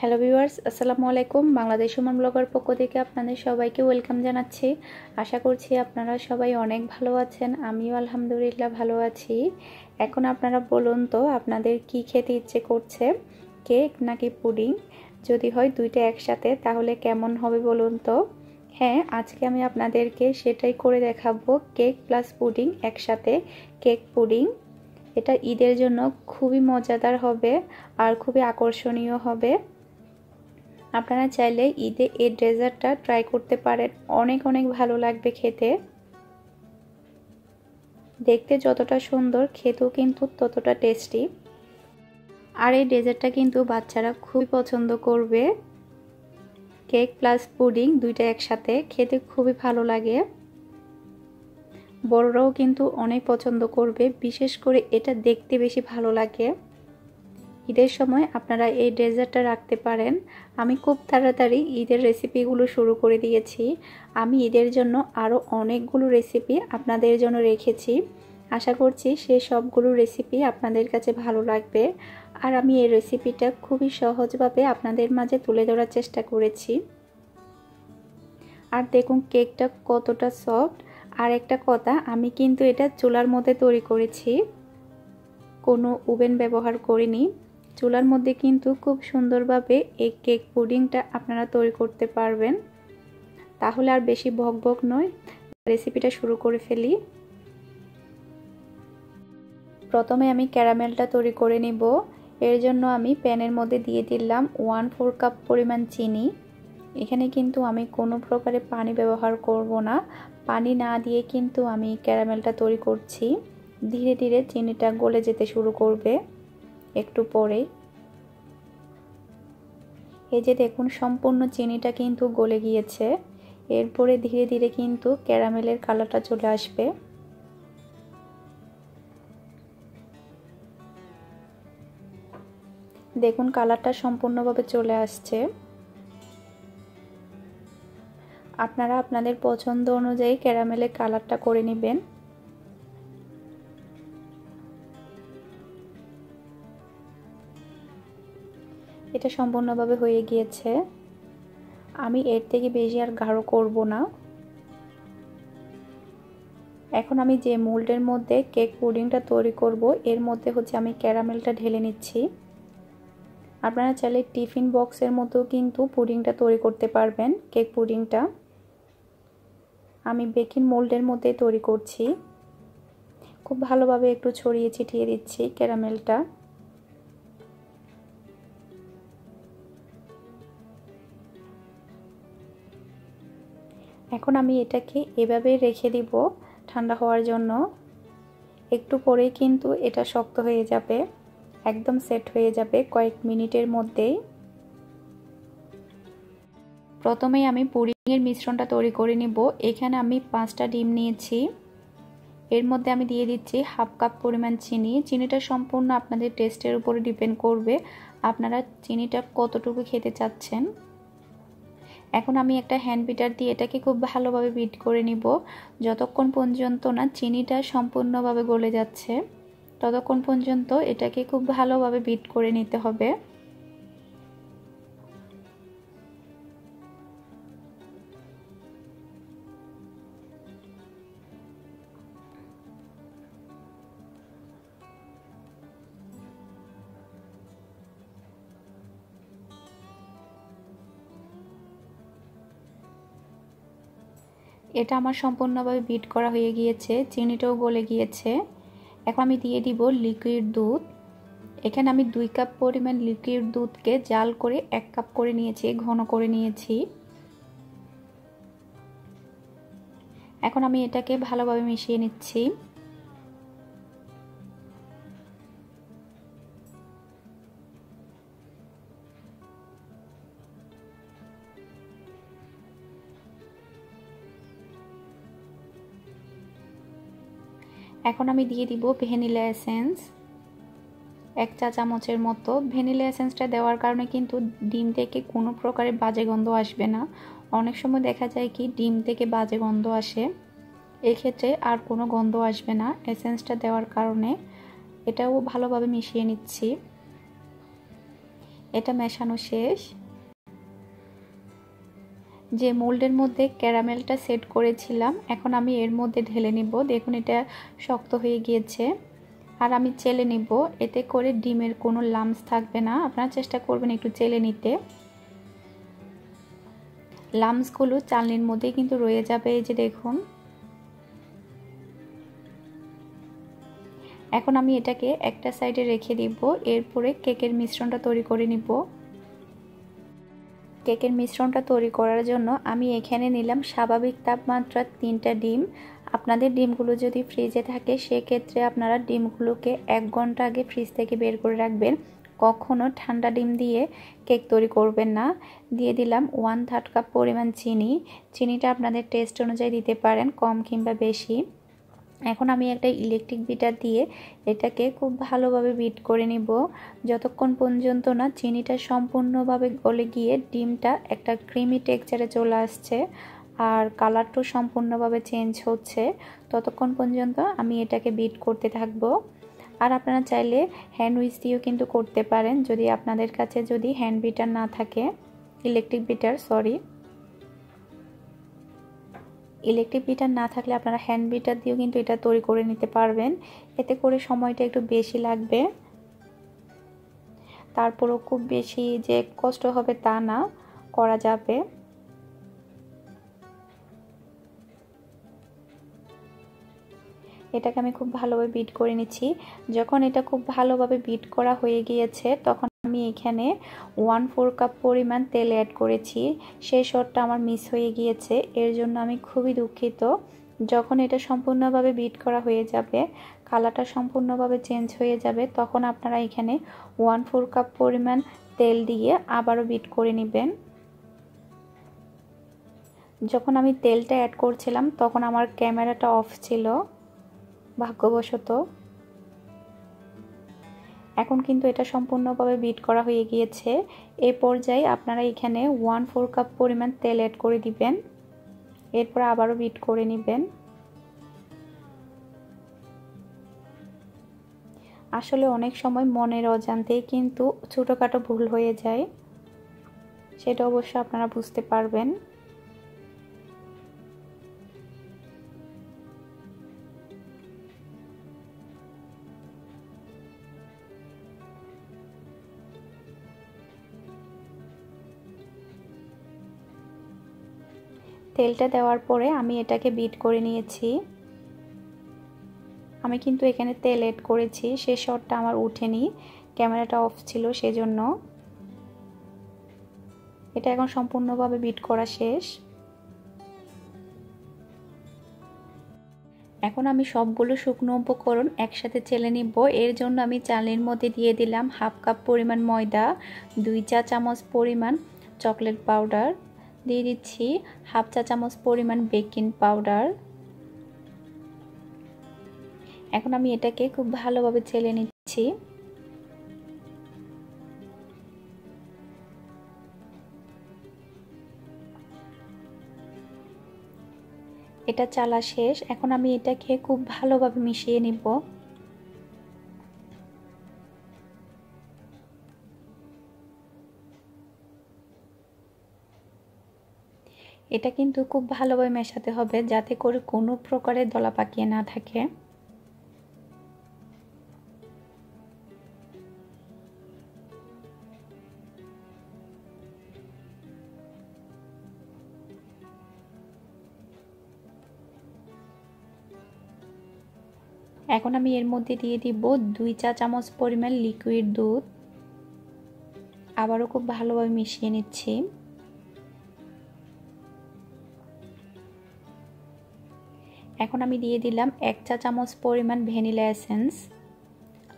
Hello viewers, আসসালামু আলাইকুম। Bangladesh Suman blogger পক্ষ থেকে আপনাদের সবাইকে ওয়েলকাম জানাচ্ছি। আশা করছি আপনারা সবাই অনেক ভালো আছেন। আমিও আলহামদুলিল্লাহ ভালো আছি। এখন আপনারা বলুন তো আপনাদের কি খেতে ইচ্ছে করছে, কেক নাকি পুডিং? যদি হয় দুইটা একসাথে তাহলে কেমন হবে বলুন তো। হ্যাঁ, আজকে আমি আপনাদেরকে সেটাই করে দেখাবো, কেক প্লাস পুডিং একসাথে, কেক পুডিং। এটা ঈদের জন্য খুবই মজাদার হবে আর খুবই আকর্ষণীয় হবে। আপনারা চাইলে ঈদে এই ডেজার্টটা ট্রাই করতে পারেন, অনেক অনেক ভালো লাগবে খেতে। দেখতে যতটা সুন্দর, খেতেও কিন্তু ততটা টেস্টি। আর এই ডেজার্টটা কিন্তু বাচ্চারা খুবই পছন্দ করবে। কেক প্লাস পুডিং দুইটা একসাথে খেতে খুবই ভালো লাগে। বড়রাও কিন্তু অনেক পছন্দ করবে, বিশেষ করে এটা দেখতে বেশি ভালো লাগে। ঈদের সময় আপনারা এই ডেজার্টটা রাখতে পারেন। আমি খুব তাড়াতাড়ি ঈদের রেসিপিগুলো শুরু করে দিয়েছি। আমি ঈদের জন্য আরও অনেকগুলো রেসিপি আপনাদের জন্য রেখেছি। আশা করছি সেই সবগুলো রেসিপি আপনাদের কাছে ভালো লাগবে। আর আমি এই রেসিপিটা খুবই সহজভাবে আপনাদের মাঝে তুলে ধরার চেষ্টা করেছি। আর দেখুন কেকটা কতটা সফট। আর একটা কথা, আমি কিন্তু এটা চুলার মধ্যে তৈরি করেছি, কোনো ওভেন ব্যবহার করিনি। চুলার মধ্যে কিন্তু খুব সুন্দরভাবে এই কেক পুডিংটা আপনারা তৈরি করতে পারবেন। তাহলে আর বেশি বকবক নয়, রেসিপিটা শুরু করে ফেলি। প্রথমে আমি ক্যারামেলটা তৈরি করে নিব। এর জন্য আমি প্যানের মধ্যে দিয়ে দিলাম 1/4 কাপ পরিমাণ চিনি। এখানে কিন্তু আমি কোনো প্রকারে পানি ব্যবহার করব না। পানি না দিয়ে কিন্তু আমি ক্যারামেলটা তৈরি করছি। ধীরে ধীরে চিনিটা গলে যেতে শুরু করবে একটু পরেই। এই যে দেখুন, সম্পূর্ণ চিনিটা কিন্তু গলে গিয়েছে। এরপরে ধীরে ধীরে কিন্তু ক্যারামেলের কালারটা চলে আসবে। দেখুন কালারটা সম্পূর্ণভাবে চলে আসছে। আপনারা আপনাদের পছন্দ অনুযায়ী ক্যারামেলের কালারটা করে নেবেন। এটা সম্পূর্ণভাবে হয়ে গিয়েছে। আমি এর থেকে বেশি আর গাঢ় করব না। এখন আমি যে মোল্ডের মধ্যে কেক পুডিংটা তৈরি করব, এর মধ্যে আমি ক্যারামেলটা ঢেলে নিচ্ছি। আপনারা চাইলে টিফিন বক্সের মতো কিন্তু পুডিংটা তৈরি করতে পারবেন। কেক পুডিংটা আমি বেকিং মোল্ডের মধ্যে তৈরি করছি। খুব ভালোভাবে একটু ছড়িয়ে ছিটিয়ে দিচ্ছি ক্যারামেলটা। এখন আমি এটাকে এভাবে রেখে দিব ঠান্ডা হওয়ার জন্য। একটু পরেই কিন্তু এটা শক্ত হয়ে যাবে, একদম সেট হয়ে যাবে কয়েক মিনিটের মধ্যেই। প্রথমেই আমি পুডিংয়ের মিশ্রণটা তৈরি করে নিব। এখানে আমি 5টা ডিম নিয়েছি। এর মধ্যে আমি দিয়ে দিচ্ছি 1/2 কাপ পরিমাণ চিনি। চিনিটা সম্পূর্ণ আপনাদের টেস্টের উপরে ডিপেন্ড করবে, আপনারা চিনিটা কতটুকু খেতে চাচ্ছেন। এখন আমি একটা হ্যান্ড বিটার দিয়ে এটাকে খুব ভালোভাবে বিট করে নিব। যতক্ষণ পর্যন্ত না চিনিটা সম্পূর্ণভাবে গলে যাচ্ছে, ততক্ষণ পর্যন্ত এটাকে খুব ভালোভাবে বিট করে নিতে হবে। এটা আমার সম্পূর্ণভাবে বিট করা হয়ে গিয়েছে, চিনিটাও গলে গিয়েছে। এখন আমি দিয়ে দিব লিকুইড দুধ। এখানে আমি 2 কাপ পরিমাণ লিকুইড দুধকে জাল করে 1 কাপ করে নিয়েছি, ঘন করে নিয়েছি। এখন আমি এটাকে ভালোভাবে মিশিয়ে নিচ্ছি। এখন আমি দিয়ে দিব ভ্যানিলা এসেন্স 1 চা চামচের মতো। ভ্যানিলা এসেন্সটা দেওয়ার কারণে কিন্তু ডিম থেকে কোনো প্রকারের বাজে গন্ধ আসবে না। অনেক সময় দেখা যায় কি ডিম থেকে বাজে গন্ধ আসে, এক্ষেত্রে আর কোনো গন্ধ আসবে না এসেন্সটা দেওয়ার কারণে। এটাও ভালোভাবে মিশিয়ে নিচ্ছি। এটা মেশানো শেষ। যে মোল্ডের মধ্যে ক্যারামেলটা সেট করেছিলাম এখন আমি এর মধ্যে ঢেলে নিব। দেখুন এটা শক্ত হয়ে গিয়েছে। আর আমি চেলে নিব, এতে করে ডিমের কোনো লাম্পস থাকবে না। আপনারা চেষ্টা করবেন একটু চেলে নিতে। লাম্পসগুলো চালনির মধ্যে কিন্তু রয়ে যাবে। এই যে দেখুন। এখন আমি এটাকে একটা সাইডে রেখে দিব। এরপরে কেকের মিশ্রণটা তৈরি করে নিব। কেকের মিশ্রণটা তৈরি করার জন্য আমি এখানে নিলাম স্বাভাবিক তাপমাত্রা 3টা ডিম। আপনাদের ডিমগুলো যদি ফ্রিজে থাকে সেক্ষেত্রে আপনারা ডিমগুলোকে 1 ঘন্টা আগে ফ্রিজ থেকে বের করে রাখবেন। কখনো ঠান্ডা ডিম দিয়ে কেক তৈরি করবেন না। দিয়ে দিলাম 1/3 কাপ পরিমাণ চিনি। চিনিটা আপনাদের টেস্ট অনুযায়ী দিতে পারেন, কম কিংবা বেশি। এখন আমি একটা ইলেকট্রিক বিটার দিয়ে এটাকে খুব ভালোভাবে বিট করে নিব, যতক্ষণ পর্যন্ত না চিনিটা সম্পূর্ণভাবে গলে গিয়ে ডিমটা একটা ক্রিমি টেক্সচারে চলে আসছে আর কালারটাও সম্পূর্ণভাবে চেঞ্জ হচ্ছে, ততক্ষণ পর্যন্ত আমি এটাকে বিট করতে থাকব। আর আপনারা চাইলে হ্যান্ড উইচ দিয়েও কিন্তু করতে পারেন, যদি আপনাদের কাছে যদি হ্যান্ড বিটার না থাকে, ইলেকট্রিক বিটার না থাকলে আপনারা হ্যান্ড বিটার দিয়েও কিন্তু এটা তৈরি করে নিতে পারবেন। এতে করে সময়টা একটু বেশি লাগবে, তারপরও খুব বেশি যে কষ্ট হবে তা না, করা যাবে। এটাকে আমি খুব ভালোভাবে বিট করে নিচ্ছি। যখন এটা খুব ভালোভাবে বিট করা হয়ে গিয়েছে তখন আমি এখানে 1/4 কাপ পরিমাণ তেল অ্যাড করেছি। সেই শটটা আমার মিস হয়ে গিয়েছে, এর জন্য আমি খুবই দুঃখিত। যখন এটা সম্পূর্ণভাবে বিট করা হয়ে যাবে, কালারটা সম্পূর্ণভাবে চেঞ্জ হয়ে যাবে, তখন আপনারা এখানে 1/4 কাপ পরিমাণ তেল দিয়ে আবারও বিট করে নেবেন। যখন আমি তেলটা অ্যাড করছিলাম তখন আমার ক্যামেরাটা অফ ছিল ভাগ্যবশত। এখন কিন্তু এটা সম্পূর্ণভাবে বিট করা হয়ে গিয়েছে। এই পর্যায়ে আপনারা এখানে 1/4 কাপ পরিমাণ তেল অ্যাড করে দিবেন। এরপর আবারও বিট করে নেবেন। আসলে অনেক সময় মনের অজান্তেই কিন্তু ছোটোখাটো ভুল হয়ে যায়, সেটা অবশ্য আপনারা বুঝতে পারবেন। তেলটা দেওয়ার পরে আমি এটাকে বিট করে নিয়েছি। আমি কিন্তু এখানে তেল অ্যাড করেছি, সেই শটটা আমার উঠেনি, ক্যামেরাটা অফ ছিল সেজন্য। এটা এখন সম্পূর্ণভাবে বিট করা শেষ। এখন আমি সবগুলো শুকনো উপকরণ একসাথে চেলে নিব। এর জন্য আমি চালের মধ্যে দিয়ে দিলাম 1/2 কাপ পরিমাণ ময়দা, 2 চা চামচ পরিমাণ চকলেট পাউডার, দিয়ে দিচ্ছি 1/2 চা চামচ পরিমাণ বেকিং পাউডার। এখন আমি এটাকে খুব ভালোভাবে চেলে নিচ্ছি। এটা চালা শেষ। এখন আমি এটাকে খুব ভালোভাবে মিশিয়ে নিব। এটা কিন্তু খুব ভালোভাবে মেশাতে হবে যাতে করে কোনো প্রকারের দলা পাকিয়ে না থাকে। এখন আমি এর মধ্যে দিয়ে দিব 2 চা চামচ পরিমাণ লিকুইড দুধ। আবারও খুব ভালোভাবে মিশিয়ে নিচ্ছি। এখন আমি দিয়ে দিলাম 1 চা চামচ পরিমাণ ভ্যানিলা এসেন্স।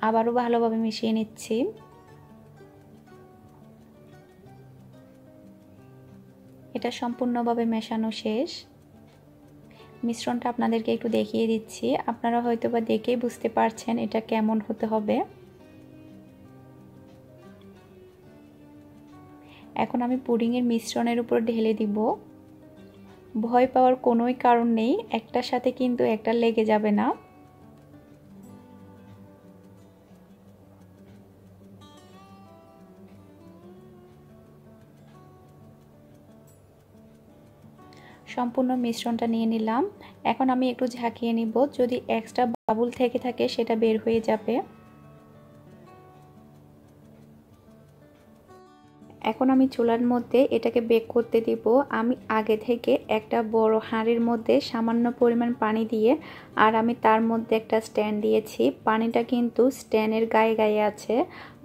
আবারও ভালোভাবে মিশিয়ে নিচ্ছি। এটা সম্পূর্ণভাবে মেশানো শেষ। মিশ্রণটা আপনাদেরকে একটু দেখিয়ে দিচ্ছি, আপনারা হয়তোবা দেখেই বুঝতে পারছেন এটা কেমন হতে হবে। এখন আমি পুডিংয়ের মিশ্রণের উপর ঢেলে দিব। ভয় পাওয়ার কোনোই কারণ নেই, একটার সাথে কিন্তু একটা লেগে যাবে না। সম্পূর্ণ মিশ্রণটা নিয়ে নিলাম। এখন আমি একটু ঝাঁকিয়ে নিব, যদি এক্সট্রা বাবুল থেকে থাকে সেটা বের হয়ে যাবে। এখন আমি চুলার মধ্যে এটাকে বেক করতে দিব। আমি আগে থেকে একটা বড় হাঁড়ির মধ্যে সামান্য পরিমাণ পানি দিয়ে আর আমি তার মধ্যে একটা স্ট্যান্ড দিয়েছি। পানিটা কিন্তু স্ট্যান্ডের গায়ে গায়ে আছে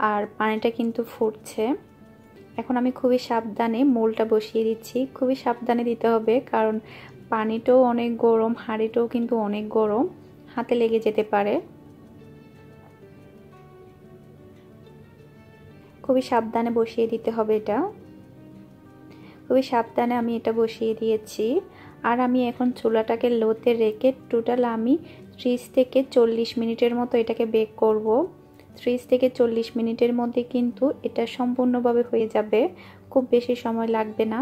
আর পানিটা কিন্তু ফুটছে। এখন আমি খুবই সাবধানে মোলটা বসিয়ে দিচ্ছি। খুবই সাবধানে দিতে হবে, কারণ পানিটাও অনেক গরম, হাঁড়িটাও কিন্তু অনেক গরম, হাতে লেগে যেতে পারে। খুবই সাবধানে বসিয়ে দিতে হবে এটা। খুবই সাবধানে আমি এটা বসিয়ে দিয়েছি। আর আমি এখন চুলাটাকে লোতে রেখে টোটাল আমি 30 থেকে 40 মিনিটের মতো এটাকে বেক করব। 30 থেকে 40 মিনিটের মধ্যে কিন্তু এটা সম্পূর্ণভাবে হয়ে যাবে, খুব বেশি সময় লাগবে না।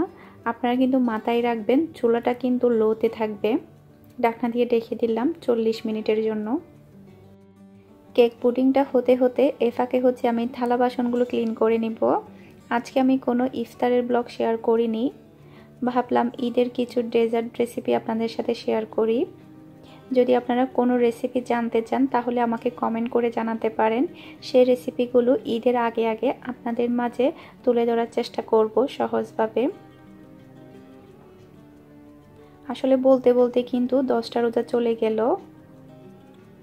আপনারা কিন্তু মাথায় রাখবেন চুলাটা কিন্তু লোতে থাকবে। ঢাকনা দিয়ে ঢেকে দিলাম 40 মিনিটের জন্য। কেক পুডিংটা হতে হতে এ ফাঁকে আমি থালা বাসনগুলো ক্লিন করে নিব। আজকে আমি কোনো ইফতারের ব্লগ শেয়ার করিনি, ভাবলাম ঈদের কিছু ডেজার্ট রেসিপি আপনাদের সাথে শেয়ার করি। যদি আপনারা কোনো রেসিপি জানতে চান তাহলে আমাকে কমেন্ট করে জানাতে পারেন। সেই রেসিপিগুলো ঈদের আগে আগে আপনাদের মাঝে তুলে ধরার চেষ্টা করব সহজভাবে। আসলে বলতে বলতে কিন্তু 10টা রোজা চলে গেল।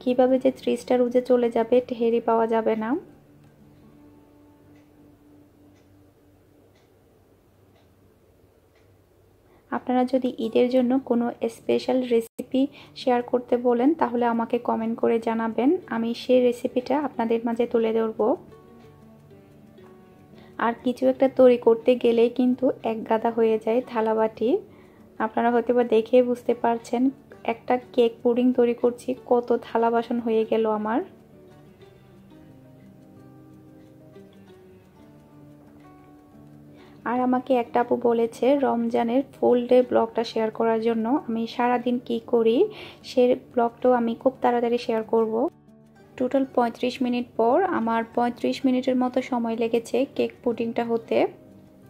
কিভাবে যে 30টা রোজা চলে যাবে টেরই পাওয়া যাবে না। আপনারা যদি ঈদের জন্য কোনো স্পেশাল রেসিপি শেয়ার করতে বলেন তাহলে আমাকে কমেন্ট করে জানাবেন, আমি সেই রেসিপিটা আপনাদের মাঝে তুলে ধরব। আর কিছু একটা তৈরি করতে গেলেই কিন্তু এক গাদা হয়ে যায় থালাবাটি। আপনারা হয়তো বা দেখে বুঝতে পারছেন একটা কেক পুডিং তৈরি করছি কত থালা বাসন হয়ে গেল আমার। আর আমাকে একটা আপু বলেছে রমজানের ফুল ডে ব্লগটা শেয়ার করার জন্য। আমি সারাদিন কি করি সে ব্লগটাও আমি খুব তাড়াতাড়ি শেয়ার করব। টোটাল 35 মিনিট পর আমার 35 মিনিটের মতো সময় লেগেছে কেক পুডিংটা হতে,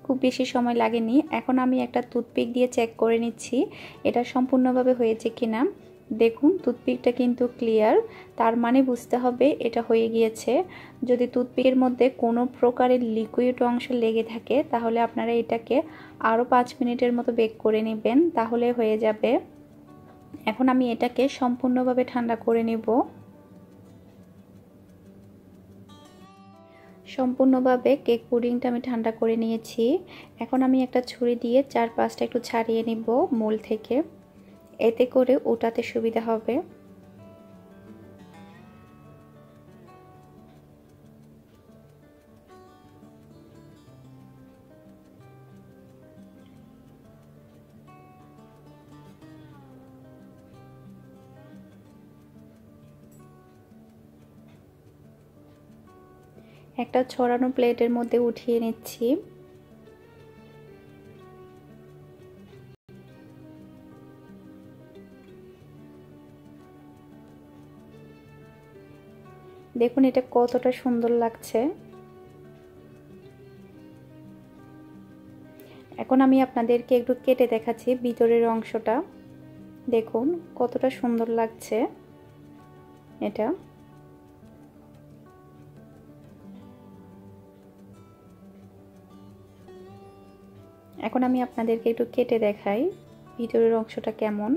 খুব বেশি সময় লাগেনি। এখন আমি একটা টুথপিক দিয়ে চেক করে নিচ্ছি এটা সম্পূর্ণভাবে হয়েছে কিনা। দেখুন টুথপিকটা কিন্তু ক্লিয়ার, তার মানে বুঝতে হবে এটা হয়ে গিয়েছে। যদি টুথপিকের মধ্যে কোনো প্রকারের লিকুইড অংশ লেগে থাকে তাহলে আপনারা এটাকে আরও 5 মিনিটের মতো বেক করে নেবেন, তাহলে হয়ে যাবে। এখন আমি এটাকে সম্পূর্ণভাবে ঠান্ডা করে নেব। সম্পূর্ণভাবে কেক পুডিংটা আমি ঠান্ডা করে নিয়েছি। এখন আমি একটা ছুরি দিয়ে 4-5টা একটু ছাড়িয়ে নিব মোল থেকে, এতে করে ওঠাতে সুবিধা হবে। একটা ছড়ানো প্লেটের মধ্যে উঠিয়ে নিচ্ছি। দেখুন এটা কতটা সুন্দর লাগছে। এখন আমি আপনাদেরকে একটু কেটে দেখাচ্ছি ভিতরের অংশটা। দেখুন কতটা সুন্দর লাগছে এটা। এখন আমি আপনাদেরকে একটু কেটে দেখাই ভিতরের অংশটা কেমন।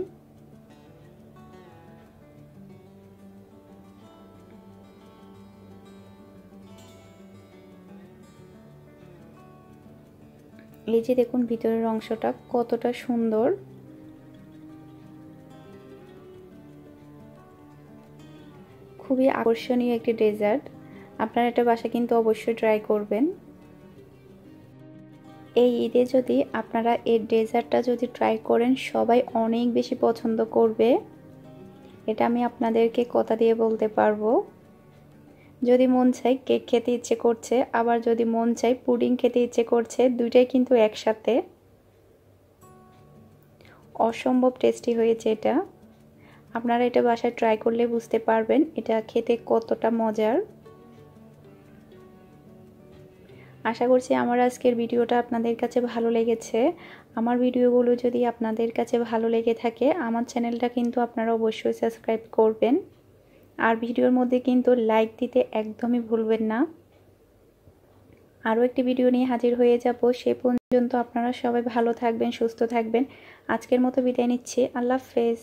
এই যে দেখুন ভিতরের অংশটা কতটা সুন্দর। খুবই আকর্ষণীয় একটি ডেজার্ট, আপনারা এটা বাসায় কিন্তু অবশ্যই ট্রাই করবেন। এই ঈদে যদি আপনারা এই ডেজার্টটা যদি ট্রাই করেন সবাই অনেক বেশি পছন্দ করবে, এটা আমি আপনাদেরকে কথা দিয়ে বলতে পারবো। যদি মন চাই কেক খেতে ইচ্ছে করছে, আবার যদি মন চাই পুডিং খেতে ইচ্ছে করছে, দুইটাই কিন্তু একসাথে। অসম্ভব টেস্টি হয়েছে এটা। আপনারা এটা বাসায় ট্রাই করলে বুঝতে পারবেন এটা খেতে কতটা মজার। আশা করছি আমার আজকের ভিডিওটা আপনাদের কাছে ভালো লেগেছে। আমার ভিডিওগুলো যদি আপনাদের কাছে ভালো লেগে থাকে আমার চ্যানেলটা কিন্তু আপনারা অবশ্যই সাবস্ক্রাইব করবেন। আর ভিডিওর মধ্যে কিন্তু লাইক দিতে একদমই ভুলবেন না। আরও একটি ভিডিও নিয়ে হাজির হয়ে যাব। সে পর্যন্ত আপনারা সবাই ভালো থাকবেন, সুস্থ থাকবেন। আজকের মতো বিদায় নিচ্ছি। আল্লাহ হাফেজ।